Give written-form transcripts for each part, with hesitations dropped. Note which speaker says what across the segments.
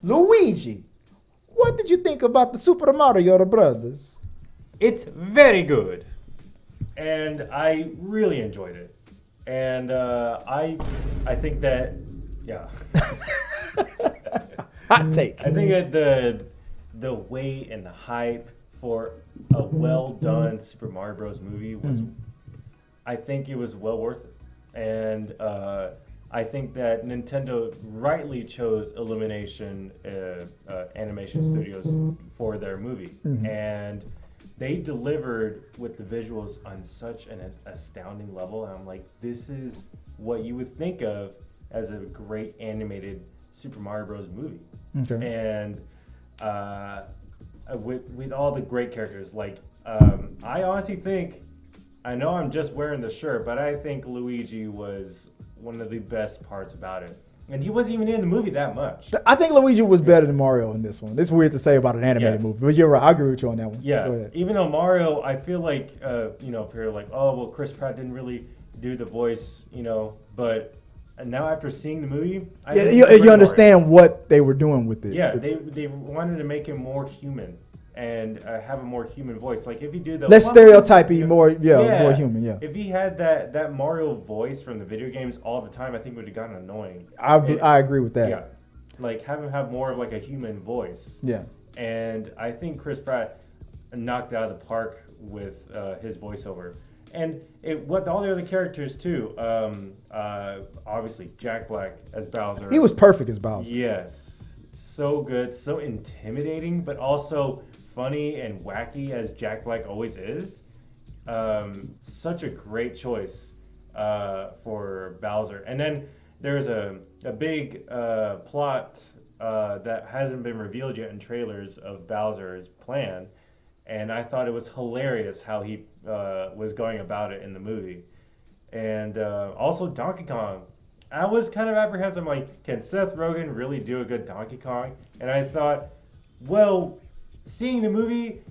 Speaker 1: Luigi, what did you think about the Super Mario Brothers?
Speaker 2: It's very good, and I really enjoyed it. And I think that, yeah.
Speaker 1: Hot take.
Speaker 2: I think that the wait and the hype for a well done Super Mario Bros. Movie was, I think it was well worth it. And I think that Nintendo rightly chose Illumination Animation Studios for their movie. And they delivered with the visuals on such an astounding level. And I'm like, this is what you would think of as a great animated Super Mario Bros. Movie.
Speaker 1: Okay.
Speaker 2: And with all the great characters, like I honestly think, I know I'm just wearing the shirt, but I think Luigi was one of the best parts about it. And he wasn't even in the movie that much.
Speaker 1: I think Luigi was better than Mario in this one. It's weird to say about an animated movie, but you're right. I agree with you on that one. Go
Speaker 2: Yeah,
Speaker 1: ahead.
Speaker 2: even though Mario, I feel like, people are like, oh, well, Chris Pratt didn't really do the voice, but now after seeing the movie, I think
Speaker 1: You
Speaker 2: it's great
Speaker 1: understand what they were doing with it.
Speaker 2: Mario. Yeah, they wanted to make him more human and have a more human voice. Like if you do the
Speaker 1: Less stereotypy, more human. Yeah,
Speaker 2: If he had that Mario voice from the video games all the time, I think it would have gotten annoying.
Speaker 1: I agree with that.
Speaker 2: Yeah, like have him have more of like a human voice.
Speaker 1: Yeah.
Speaker 2: And I think Chris Pratt knocked out of the park with his voiceover. And what all the other characters too. Obviously Jack Black as Bowser.
Speaker 1: He was perfect as Bowser.
Speaker 2: Yes, so good, so intimidating, but also funny and wacky as Jack Black always is. Such a great choice for Bowser. And then there's a big plot that hasn't been revealed yet in trailers of Bowser's plan. And I thought it was hilarious how he was going about it in the movie. And also Donkey Kong. I was kind of apprehensive. I'm like, can Seth Rogen really do a good Donkey Kong? And I thought, well, seeing the movie,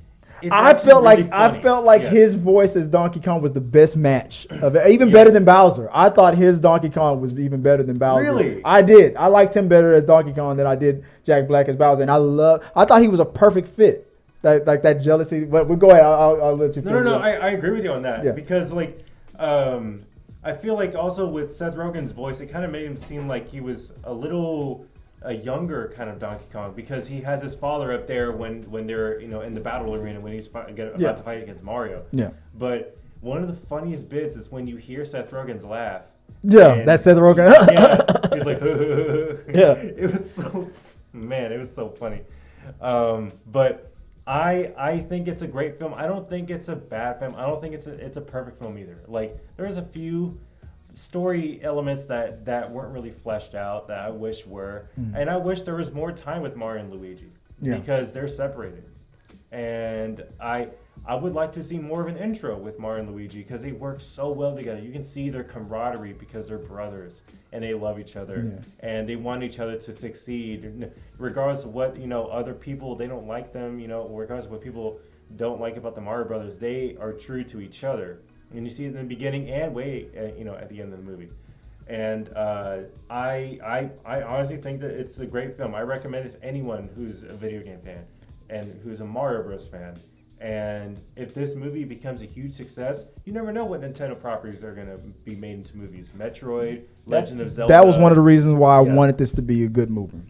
Speaker 1: I felt like his voice as Donkey Kong was the best match of it, even better than Bowser. I thought his Donkey Kong was even better than Bowser.
Speaker 2: Really?
Speaker 1: I did. I liked him better as Donkey Kong than I did Jack Black as Bowser, and I thought he was a perfect fit. That jealousy. But go ahead. I'll let you.
Speaker 2: No. I agree with you on that because I feel like also with Seth Rogen's voice, it kind of made him seem like he was a younger kind of Donkey Kong because he has his father up there when they're in the battle arena when he's about to fight against Mario.
Speaker 1: Yeah.
Speaker 2: But one of the funniest bits is when you hear Seth Rogen's laugh.
Speaker 1: Yeah, that's Seth Rogen.
Speaker 2: Yeah, he's like,
Speaker 1: yeah.
Speaker 2: It was so funny. But I think it's a great film. I don't think it's a bad film. I don't think it's a perfect film either. Like there's a few story elements that weren't really fleshed out that I wish were, and I wish there was more time with Mario and Luigi because they're separated. And I would like to see more of an intro with Mario and Luigi because they work so well together. You can see their camaraderie because they're brothers and they love each other and they want each other to succeed, regardless of what other people they don't like them. Regardless of what people don't like about the Mario Brothers, they are true to each other. And you see it in the beginning and at the end of the movie. And I honestly think that it's a great film. I recommend it to anyone who's a video game fan and who's a Mario Bros. Fan. And if this movie becomes a huge success, you never know what Nintendo properties are going to be made into movies. Metroid, Legend of Zelda.
Speaker 1: That was one of the reasons why I wanted this to be a good movie.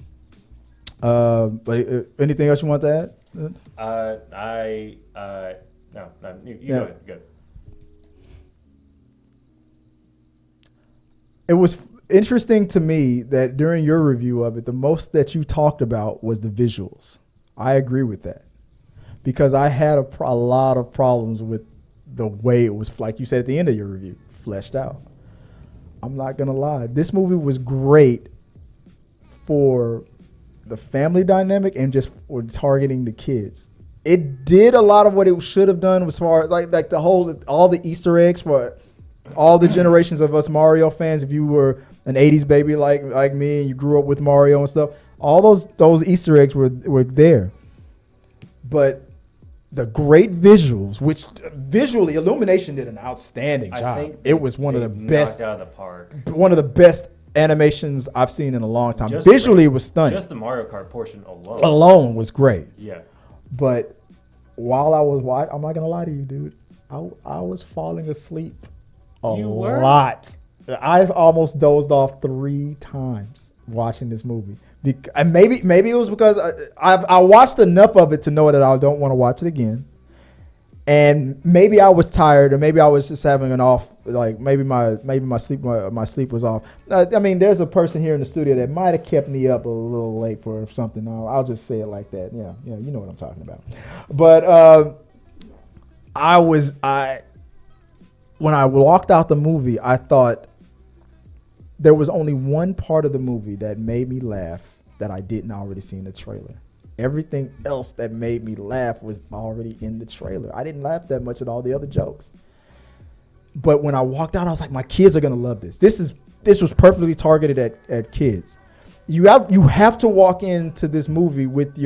Speaker 1: But anything else you want to add?
Speaker 2: No. You go ahead. Good.
Speaker 1: It was interesting to me that during your review of it, the most that you talked about was the visuals. I agree with that because I had a lot of problems with the way it was, like you said at the end of your review, fleshed out. I'm not going to lie. This movie was great for the family dynamic and just for targeting the kids. It did a lot of what it should have done as far as like all the Easter eggs for all the generations of us Mario fans. If you were an 80s baby like me and you grew up with Mario and stuff, all those Easter eggs were there. But the great visuals, which visually Illumination did an outstanding job. It was one of the best
Speaker 2: out of the park.
Speaker 1: One of the best animations I've seen in a long time.
Speaker 2: Just
Speaker 1: Visually, it was stunning.
Speaker 2: Just the Mario Kart portion alone.
Speaker 1: Alone was great.
Speaker 2: Yeah.
Speaker 1: But while I was watching, I'm not gonna lie to you, dude. I was falling asleep a
Speaker 2: You were?
Speaker 1: lot. I almost dozed off 3 times watching this movie. And maybe it was because I watched enough of it to know that I don't want to watch it again. And maybe I was tired, or maybe I was just having an off. Like maybe my sleep was off. I mean, there's a person here in the studio that might have kept me up a little late for something. I'll just say it like that. Yeah, you know what I'm talking about. But when I walked out the movie, I thought there was only one part of the movie that made me laugh that I didn't already see in the trailer. Everything else that made me laugh was already in the trailer. I didn't laugh that much at all the other jokes. But when I walked out, I was like, my kids are gonna love this. This was perfectly targeted at kids. You have to walk into this movie with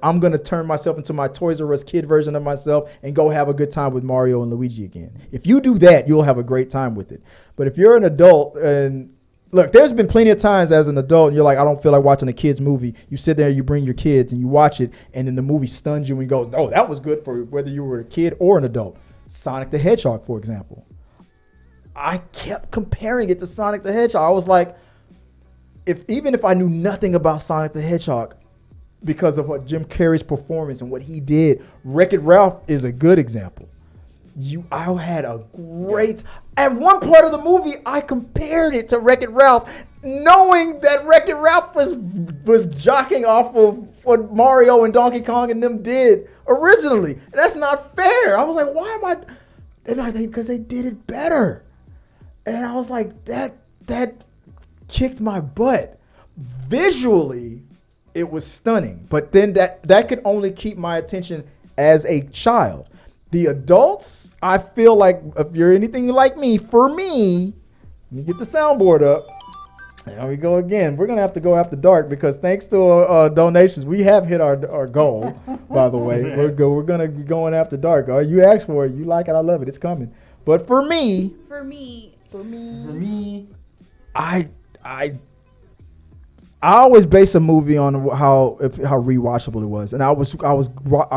Speaker 1: I'm gonna turn myself into my Toys R Us kid version of myself and go have a good time with Mario and Luigi again. If you do that, you'll have a great time with it. But if you're an adult and look, there's been plenty of times as an adult and you're like, I don't feel like watching a kid's movie. You sit there, you bring your kids and you watch it, and then the movie stuns you and you go, oh, that was good for whether you were a kid or an adult. Sonic the Hedgehog, for example. I kept comparing it to Sonic the Hedgehog. I was like, even if I knew nothing about Sonic the Hedgehog, because of what Jim Carrey's performance and what he did, Wreck-It Ralph is a good example. I had a great. At one part of the movie, I compared it to Wreck-It Ralph, knowing that Wreck-It Ralph was jocking off of what Mario and Donkey Kong and them did originally. And that's not fair. I was like, why am I? And I think because they did it better. And I was like, that kicked my butt. Visually, it was stunning. But then that could only keep my attention as a child. The adults, I feel like if you're anything like me, for me, let me get the soundboard up. There we go again. We're going to have to go after dark because thanks to donations, we have hit our goal, by the way. We're going to be going after dark. You asked for it. You like it. I love it. It's coming. But for me, I always base a movie on how rewatchable it was, and I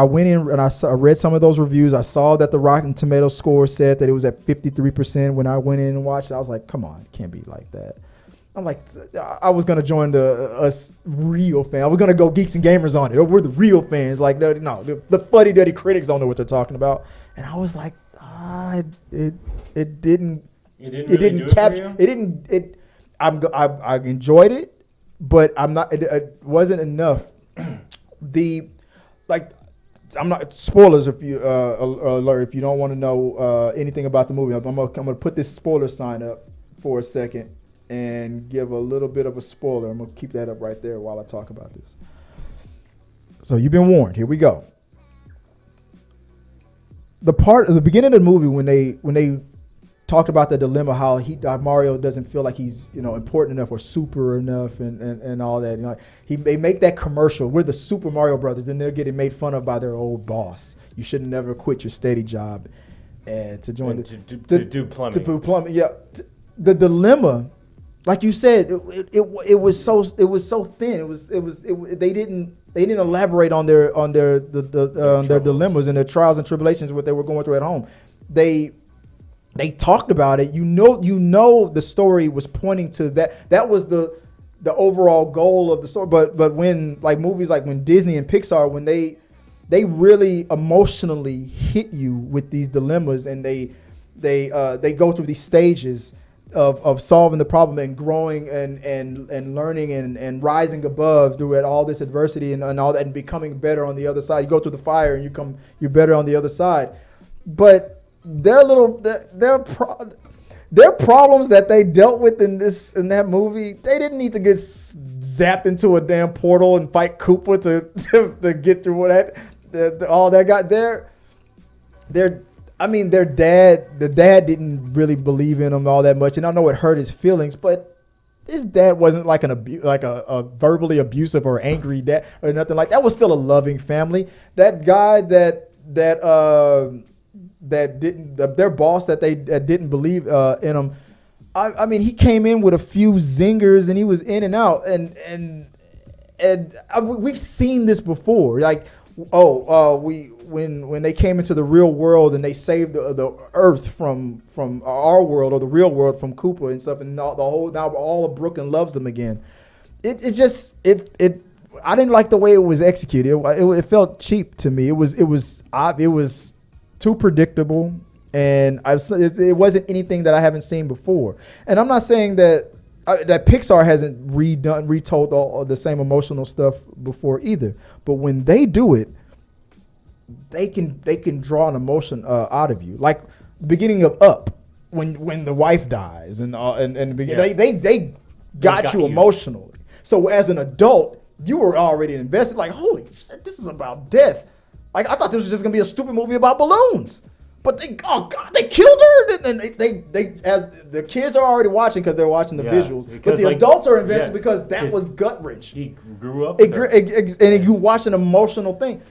Speaker 1: went in and I read some of those reviews. I saw that the Rotten Tomatoes score said that it was at 53%. When I went in and watched it, I was like, "Come on, it can't be like that." I'm like, I was gonna join us real fan. I was gonna go Geeks and Gamers on it. We're the real fans. Like, no, the fuddy-duddy critics don't know what they're talking about. And I was like, it didn't capture. It didn't. I enjoyed it. But I'm not. It wasn't enough. I'm not spoilers. If you alert, if you don't want to know anything about the movie, I'm gonna put this spoiler sign up for a second and give a little bit of a spoiler. I'm gonna keep that up right there while I talk about this. So you've been warned. Here we go. The part at the beginning of the movie when they talked about the dilemma, how Mario doesn't feel like he's important enough or super enough and all that. They make that commercial. We're the Super Mario Brothers, then they're getting made fun of by their old boss. You should never quit your steady job and to join
Speaker 2: to do plumbing.
Speaker 1: To do plumbing, yeah. The dilemma, like you said, it was so thin. They didn't elaborate on their dilemmas and their trials and tribulations, what they were going through at home. They talked about it. You know the story was pointing to that. That was the overall goal of the story. But when movies like when Disney and Pixar, when they really emotionally hit you with these dilemmas, and they go through these stages of solving the problem and growing and learning and rising above through all this adversity and all that, and becoming better on the other side. You go through the fire and you're better on the other side. But their problems that they dealt with in that movie, they didn't need to get zapped into a damn portal and fight Koopa to get through all that got there. The dad didn't really believe in him all that much, and I know it hurt his feelings, but his dad wasn't like a verbally abusive or angry dad or nothing like that. Was still a loving family. That guy that didn't, their boss that they didn't believe in him, I mean, he came in with a few zingers and he was in and out, and we've seen this before. Like, when they came into the real world and they saved the Earth from our world, or the real world from Cooper and stuff, and now all of Brooklyn loves them again. It I didn't like the way it was executed. It felt cheap to me. It was too predictable, and it wasn't anything that I haven't seen before. And I'm not saying that Pixar hasn't retold all the same emotional stuff before either. But when they do it, they can draw an emotion out of you. Like beginning of Up, when the wife dies, and the beginning, they got you emotionally. So as an adult, you were already invested. Like, holy shit, this is about death. Like, I thought this was just gonna be a stupid movie about balloons. But they killed her, and they as the kids are already watching because they're watching the visuals, but the adults are invested because that was gut wrench.
Speaker 2: He grew up,
Speaker 1: and you watch an emotional thing.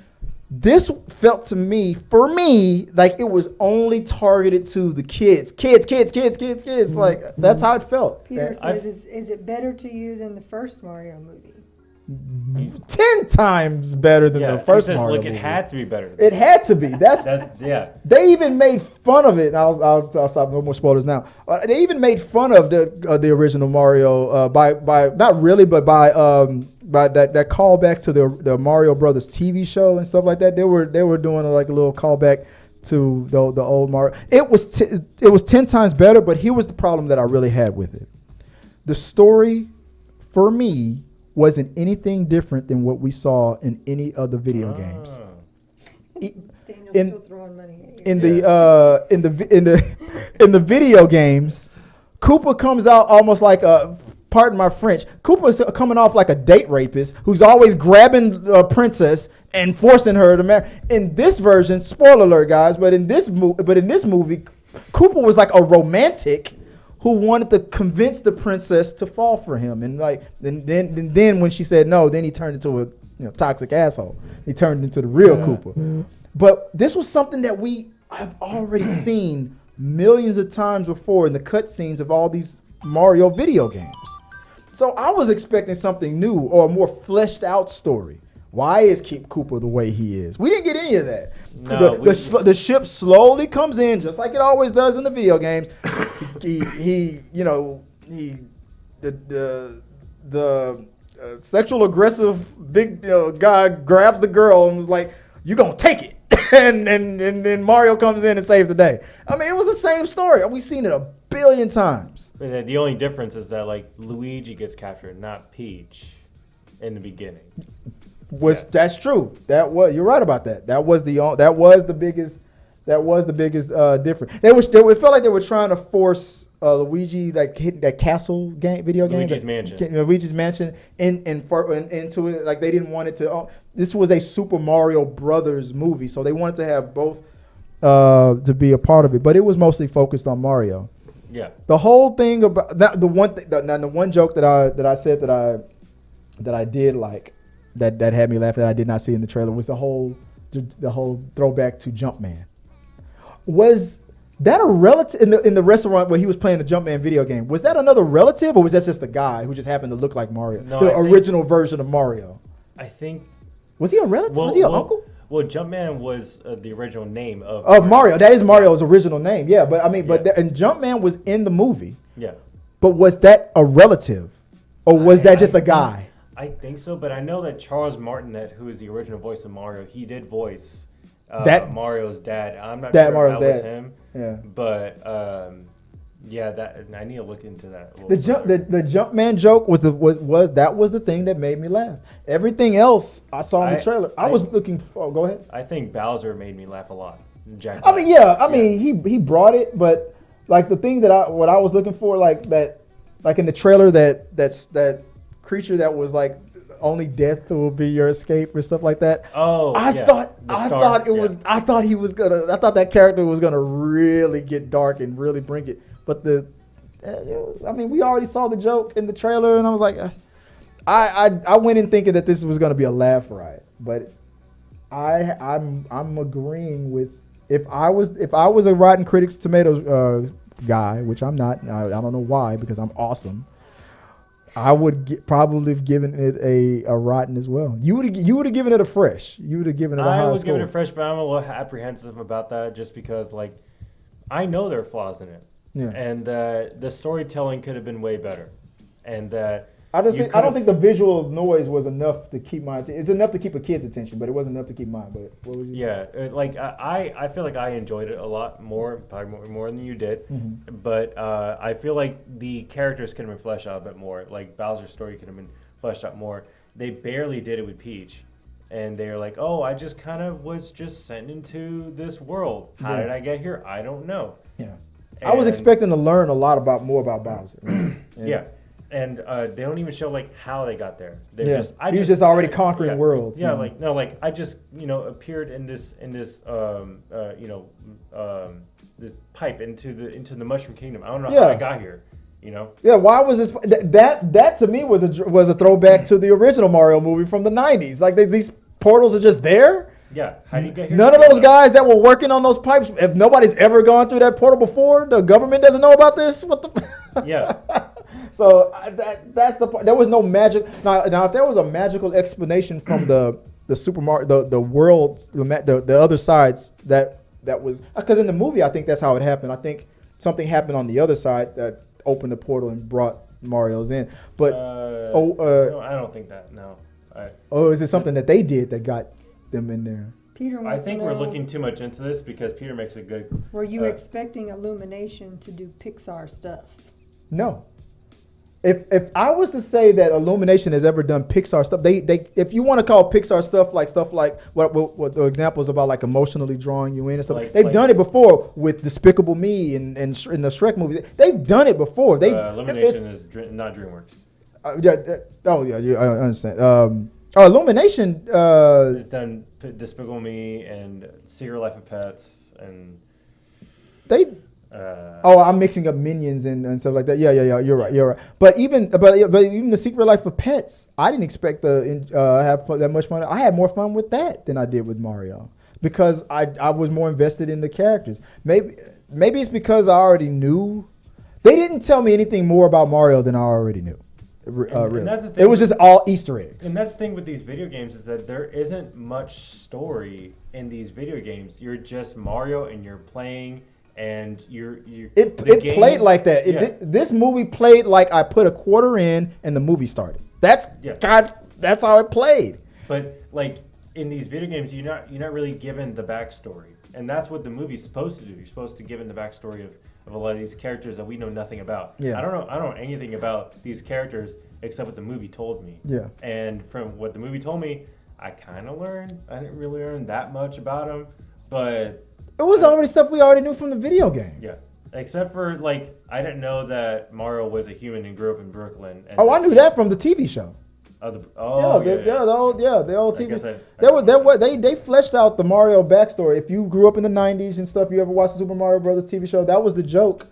Speaker 1: This felt to me, for me, like it was only targeted to the kids. Mm-hmm. Like that's how it felt.
Speaker 3: Peter says, "Is it better to you than the first Mario movie?"
Speaker 1: 10 times better than the first Mario movie.
Speaker 2: It had to be better.
Speaker 1: It had to be. That's They even made fun of it. And I'll stop. No more spoilers now. They even made fun of the original Mario by not really, but by that callback to the Mario Brothers TV show and stuff like that. They were doing like a little callback to the old Mario. It was 10 times better. But here was the problem that I really had with it. The story, for me, wasn't anything different than what we saw in any other video games.
Speaker 3: Daniel's still throwing money at you.
Speaker 1: In the video games, Koopa comes out almost like pardon my French, Koopa's coming off like a date rapist who's always grabbing a princess and forcing her to marry. In this version, spoiler alert, guys, but in this movie, Koopa was like a romantic who wanted to convince the princess to fall for him, and then when she said no, then he turned into a toxic asshole. He turned into the real Koopa. But this was something that we have already seen millions of times before in the cutscenes of all these Mario video games. So I was expecting something new or a more fleshed out story. Why is Koopa the way he is? We didn't get any of that.
Speaker 2: No,
Speaker 1: the ship slowly comes in, just like it always does in the video games. The sexual aggressive big guy grabs the girl and was like, "You gonna take it?" and then Mario comes in and saves the day. I mean, it was the same story. We've seen it a billion times.
Speaker 2: The only difference is that like Luigi gets captured, not Peach, in the beginling.
Speaker 1: That's true. You're right about that. That was the biggest difference. It felt like they were trying to force Luigi hitting that castle video game. Luigi's Mansion into it. Like they didn't want it to. This was a Super Mario Brothers movie, so they wanted to have both to be a part of it. But it was mostly focused on Mario.
Speaker 2: Yeah.
Speaker 1: The whole thing about the one joke that I said that I did like. That had me laughing that I did not see in the trailer was the whole throwback to Jumpman. Was that a relative in the restaurant where he was playing the Jumpman video game? Was that another relative, or was that just a guy who just happened to look like Mario, original version of Mario?
Speaker 2: I think.
Speaker 1: Was he a relative? Was he an uncle?
Speaker 2: Well, Jumpman was the original name of
Speaker 1: Mario. That is Mario's original name. Yeah, but I mean, and Jumpman was in the movie.
Speaker 2: Yeah.
Speaker 1: But was that a relative, or was that just a guy?
Speaker 2: I think so, but I know that Charles Martinet, who is the original voice of Mario, he did voice Mario's dad. I'm not sure if that was him. Yeah. But that I need to look into that.
Speaker 1: The Jumpman joke was the thing that made me laugh. Everything else I saw in the trailer, I was looking for. Go ahead.
Speaker 2: I think Bowser made me laugh a lot. Jack
Speaker 1: Black. I mean, he brought it, but like the thing that I was looking for, like in the trailer that creature that was like only death will be your escape or stuff like that. I thought that character was gonna really get dark and really bring it. But we already saw the joke in the trailer, and I was like, I went in thinking that this was gonna be a laugh riot. But I'm agreeing with if I was a Rotten Critics Tomatoes guy, which I'm not. I don't know why, because I'm awesome. I would probably have given it a rotten as well. You would have given it a fresh. You would have given it a high
Speaker 2: I would
Speaker 1: score.
Speaker 2: give it a fresh, but I'm a little apprehensive about that just because, like, I know there are flaws in it.
Speaker 1: Yeah.
Speaker 2: And the storytelling could have been way better. And
Speaker 1: I don't think the visual noise was enough to keep my. It's enough to keep a kid's attention, but it wasn't enough to keep mine. But what would you?
Speaker 2: Yeah, like I feel like I enjoyed it a lot more, probably more than you did.
Speaker 1: Mm-hmm.
Speaker 2: But I feel like the characters could have been fleshed out a bit more. Like Bowser's story could have been fleshed out more. They barely did it with Peach, and they're like, "Oh, I just kind of was just sent into this world. How did I get here? I don't know."
Speaker 1: Yeah. I was
Speaker 2: And-
Speaker 1: expecting to learn a lot more about Bowser.
Speaker 2: Yeah. And they don't even show like how they got there. They're
Speaker 1: Yeah.
Speaker 2: just,
Speaker 1: He was just already conquering worlds.
Speaker 2: Yeah,
Speaker 1: Yeah.
Speaker 2: like no, like I just appeared in this this pipe into the Mushroom Kingdom. I don't know how
Speaker 1: Yeah.
Speaker 2: I got here. You know.
Speaker 1: Yeah, why was this? That to me was a throwback to the original Mario movie from the '90s. Like these portals are just there.
Speaker 2: Yeah. How do you get here?
Speaker 1: None of those guys that were working on those pipes. If nobody's ever gone through that portal before, the government doesn't know about this. What the?
Speaker 2: Yeah.
Speaker 1: So that's the part. There was no magic. Now if there was a magical explanation from the Super Mario, the worlds, the other sides that was, because in the movie I think that's how it happened. I think something happened on the other side that opened the portal and brought Mario's in. But
Speaker 2: No, I don't think that. No.
Speaker 1: is it something that they did that got them in there?
Speaker 3: Peter
Speaker 2: I
Speaker 3: wants
Speaker 2: think
Speaker 3: to
Speaker 2: we're
Speaker 3: know,
Speaker 2: looking too much into this because Peter makes a good.
Speaker 3: were you
Speaker 2: uh,
Speaker 3: expecting Illumination to do Pixar stuff?
Speaker 1: No. If I was to say that Illumination has ever done Pixar stuff, they if you want to call Pixar stuff like what the examples about like emotionally drawing you in and stuff, they've done it before with Despicable Me and in the Shrek movie. They've done it before.
Speaker 2: Illumination is not DreamWorks.
Speaker 1: I understand. Illumination.
Speaker 2: It's done Despicable Me and Secret Life of Pets and.
Speaker 1: They. I'm mixing up Minions and stuff like that. Yeah. You're right. But even the Secret Life of Pets, I didn't expect to have that much fun. I had more fun with that than I did with Mario because I was more invested in the characters. Maybe it's because I already knew. They didn't tell me anything more about Mario than I already knew. Really.
Speaker 2: And that's the thing
Speaker 1: It was just all Easter eggs.
Speaker 2: And that's the thing with these video games is that there isn't much story in these video games. You're just Mario and you're playing. And
Speaker 1: it played like that. This movie played like I put a quarter in and the movie started. That's how it played.
Speaker 2: But like in these video games, you're not really given the backstory, and that's what the movie's supposed to do. You're supposed to give in the backstory of a lot of these characters that we know nothing about.
Speaker 1: Yeah.
Speaker 2: I don't know anything about these characters except what the movie told me.
Speaker 1: Yeah.
Speaker 2: And from what the movie told me, I kind of learned. I didn't really learn that much about them, but.
Speaker 1: It was already stuff we already knew from the video game.
Speaker 2: Yeah, except for like I didn't know that Mario was a human and grew up in Brooklyn. And
Speaker 1: I knew that from the TV show.
Speaker 2: The old
Speaker 1: TV. They fleshed out the Mario backstory. If you grew up in the '90s and stuff, you ever watched the Super Mario Brothers TV show? That was the joke.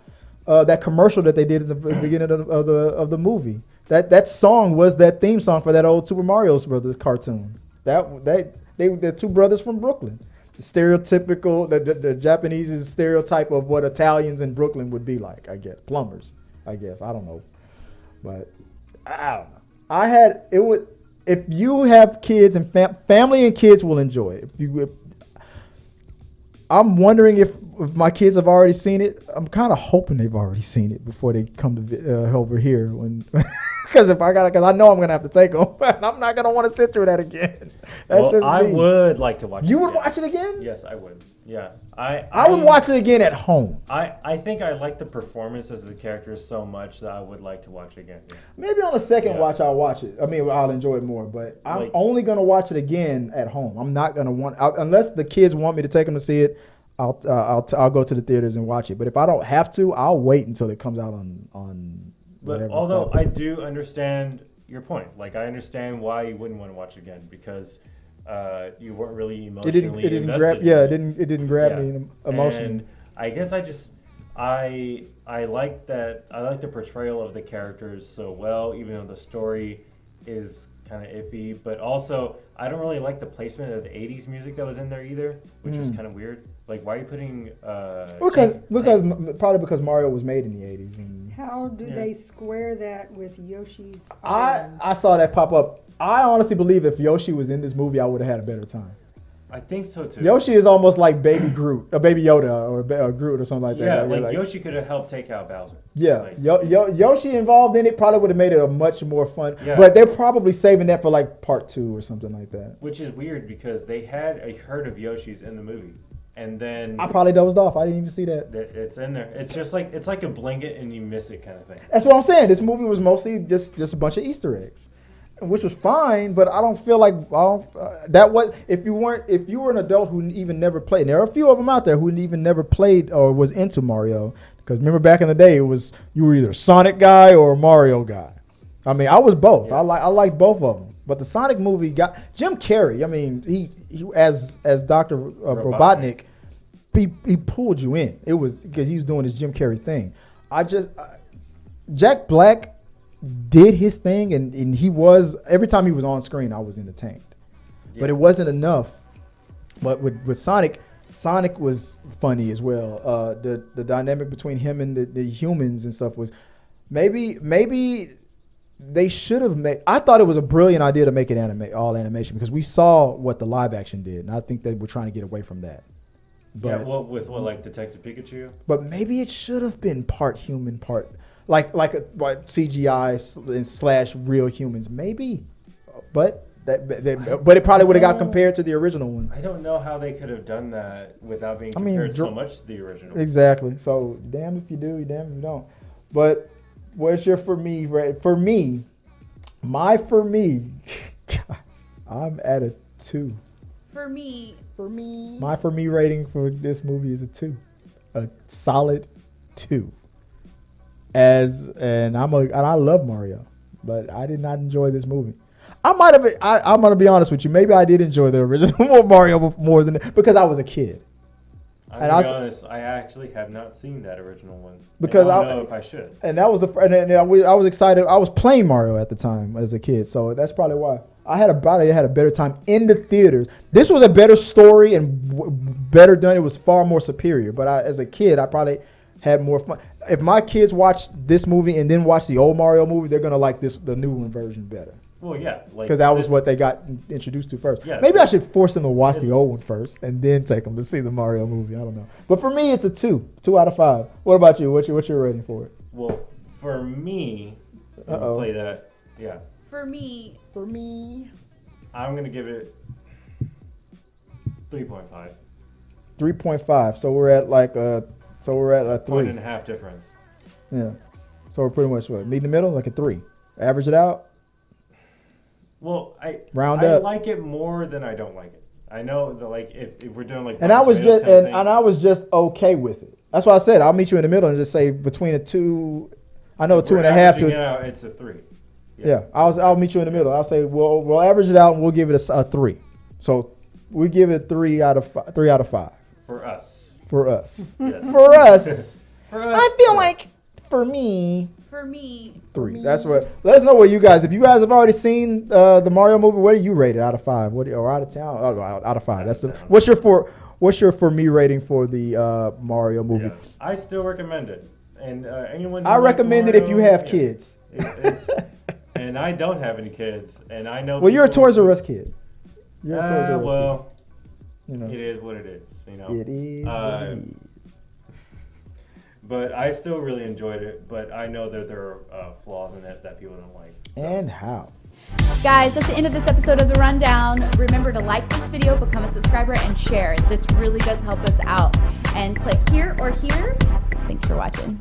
Speaker 1: That commercial that they did at the beginning of the movie. That song was that theme song for that old Super Mario Brothers cartoon. They're two brothers from Brooklyn. Stereotypical, the Japanese stereotype of what Italians in Brooklyn would be like, I guess. Plumbers, I guess. I don't know. But I don't know. If you have kids and family and kids will enjoy it. I'm wondering if my kids have already seen it. I'm kind of hoping they've already seen it before they come to over here because I know I'm gonna have to take them, and I'm not gonna want to sit through that again. That's just me.
Speaker 2: I would like to watch.
Speaker 1: You would watch it again?
Speaker 2: Yes, I would. Yeah,
Speaker 1: I would watch it again at home.
Speaker 2: I think I like the performances of the characters so much that I would like to watch it again. Yeah.
Speaker 1: Maybe on the second watch I'll watch it. I mean, I'll enjoy it more. But I'm only gonna watch it again at home. I'm not gonna unless the kids want me to take them to see it. I'll go to the theaters and watch it. But if I don't have to, I'll wait until it comes out on.
Speaker 2: But although I do understand your point, like I understand why you wouldn't want to watch it again because you weren't really emotionally invested.
Speaker 1: It didn't grab me emotionally.
Speaker 2: And I guess I like that. I like the portrayal of the characters so well, even though the story is kind of iffy. But also, I don't really like the placement of the '80s music that was in there either, which was kind of weird. Like, why are you putting?
Speaker 1: Probably because Mario was made in the 80s. And
Speaker 3: How do
Speaker 2: Yeah.
Speaker 3: they square that with Yoshi's?
Speaker 1: I
Speaker 3: Island?
Speaker 1: saw that pop up. I honestly believe if Yoshi was in this movie, I would have had a better time.
Speaker 2: I think so too.
Speaker 1: Yoshi is almost like Baby Groot, or Baby Yoda, or Groot, or something like that.
Speaker 2: Yeah, like Yoshi could have helped take out Bowser.
Speaker 1: Yeah,
Speaker 2: Like,
Speaker 1: Yoshi involved in it probably would have made it a much more fun.
Speaker 2: Yeah.
Speaker 1: But they're probably saving that for like part 2 or something like that.
Speaker 2: which is weird because they had a herd of Yoshis in the movie, and then
Speaker 1: I probably dozed off. I didn't even see that.
Speaker 2: it's in there. It's just like it's like a blanket and you miss it kind of thing.
Speaker 1: That's what I'm saying. This movie was mostly just a bunch of Easter eggs, which was fine. But I don't feel like that was if you were an adult who even never played. And there are a few of them out there who even never played or was into Mario. Because remember back in the day, it was you were either a Sonic guy or a Mario guy. I mean, I was both.
Speaker 2: Yeah.
Speaker 1: I liked both of them. But the Sonic movie got Jim Carrey. I mean, he as Dr. Robotnik, he pulled you in. It was because he was doing his Jim Carrey thing. Jack Black did his thing, and he was every time he was on screen, I was entertained.
Speaker 2: Yeah.
Speaker 1: But it wasn't enough. But with Sonic was funny as well. The dynamic between him and the humans and stuff was maybe they should have made. I thought it was a brilliant idea to make it all animation because we saw what the live action did, and I think they were trying to get away from that.
Speaker 2: Yeah,
Speaker 1: But
Speaker 2: with like Detective Pikachu.
Speaker 1: but maybe it should have been part human, part like CGI / real humans. Maybe, but but it probably would have got compared to the original one.
Speaker 2: I don't know how they could have done that without being
Speaker 1: I mean,
Speaker 2: compared so much to the original.
Speaker 1: Exactly. So damn if you do, you damn if you don't. But what's your for me? For me, guys, I'm at a 2.
Speaker 4: For me,
Speaker 1: My for me rating for this movie is a 2, a solid 2. And I love Mario, but I did not enjoy this movie. I'm gonna be honest with you. Maybe I did enjoy the original Mario more than because I was a kid.
Speaker 2: I'm
Speaker 1: And
Speaker 2: gonna be
Speaker 1: I-
Speaker 2: honest, I actually have not seen that original one.
Speaker 1: Because
Speaker 2: I
Speaker 1: I-
Speaker 2: don't know if I should.
Speaker 1: And that was I was excited. I was playing Mario at the time as a kid, so that's probably why I had a better time in the theaters. This was a better story and better done. It was far more superior. But as a kid, I probably had more fun. If my kids watch this movie and then watch the old Mario movie, they're gonna like the new one version better
Speaker 2: Well, yeah, like
Speaker 1: because that was
Speaker 2: this-
Speaker 1: what they got introduced to first.
Speaker 2: Yeah,
Speaker 1: Maybe I should force them to watch the old one first and then take them to see the Mario movie. I don't know. But for me, it's a 2 out of 5. What about you? What's your rating for it?
Speaker 2: Well, for me, when you
Speaker 1: Uh-oh.
Speaker 2: play that. Yeah,
Speaker 4: for me,
Speaker 2: I'm gonna give it 3.5.
Speaker 1: 3.5. So we're at like a 3.
Speaker 2: 1.5 difference.
Speaker 1: Yeah. So we're pretty much meet in the middle, like a 3. Average it out.
Speaker 2: Well, I
Speaker 1: Round
Speaker 2: I
Speaker 1: up.
Speaker 2: like it more than I don't like it. I know that like if we're doing like
Speaker 1: And I was
Speaker 2: Tomatoes
Speaker 1: just
Speaker 2: kind of thing,
Speaker 1: and I was just okay with it. That's why I said I'll meet you in the middle and just say between a 2. I know a
Speaker 2: we're
Speaker 1: 2.5
Speaker 2: averaging
Speaker 1: to
Speaker 2: it out, it's a 3.
Speaker 1: yeah. I'll meet you in the middle. I'll say we'll average it out and we'll give it a 3. So we give it 3 out of 5. 3 out of 5
Speaker 2: For us.
Speaker 1: for us.
Speaker 2: Yes.
Speaker 1: For us,
Speaker 2: For us.
Speaker 1: I feel like for me.
Speaker 4: for me,
Speaker 1: 3. That's what. Let us know what you guys. If you guys have already seen the Mario movie, what do you rate it out of 5? Or out of town? Oh, out of 5.
Speaker 2: Out
Speaker 1: That's
Speaker 2: of
Speaker 1: the.
Speaker 2: 10.
Speaker 1: What's your for me rating for the Mario movie?
Speaker 2: Yeah. I still recommend it. And anyone. who
Speaker 1: I
Speaker 2: likes
Speaker 1: recommend it if you
Speaker 2: Mario,
Speaker 1: have
Speaker 2: yeah.
Speaker 1: kids.
Speaker 2: It's, and I don't have any kids, and I know.
Speaker 1: Well, you're a
Speaker 2: people-
Speaker 1: Toys R Us kid. You're a Toys R Us
Speaker 2: well,
Speaker 1: kid. You know,
Speaker 2: it is what it is. You know.
Speaker 1: it is. What it is.
Speaker 2: But I still really enjoyed it. But I know that there are flaws in it that people don't like. So.
Speaker 1: And how?
Speaker 4: guys, that's the end of this episode of The Rundown. Remember to like this video, become a subscriber, and share. This really does help us out. And click here or here. Thanks for watching.